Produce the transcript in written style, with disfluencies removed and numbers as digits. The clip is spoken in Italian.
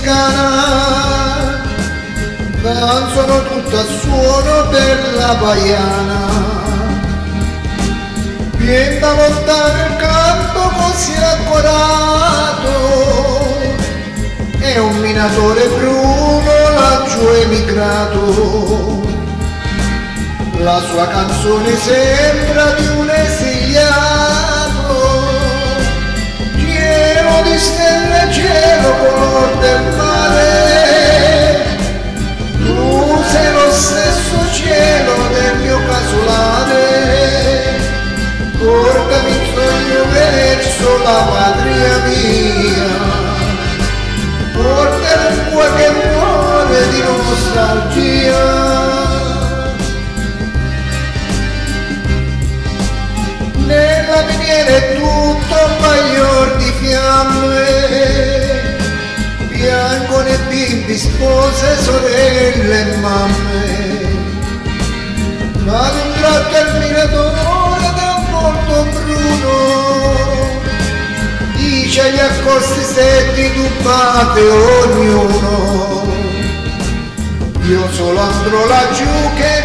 toscana, danzano tutto al suono della baiana. Viene da lontano il canto così accorato, è un minatore bruno laggiù emigrato. La sua canzone sembra di un esiliato, pieno di stelle, cielo, color del mare. Tu sei lo stesso cielo del mio casolare, portami in sogno verso la patria mia, portami in qualche cuore di nostalgia. Nella miniera è tutto un baglior di fiamme, piangono e bimbi, spose, sorelle e mamme, ma ad un tratto il minatore da un volto bruno dice agli accosti stretti turbate ognuno: io solo andrò laggiù che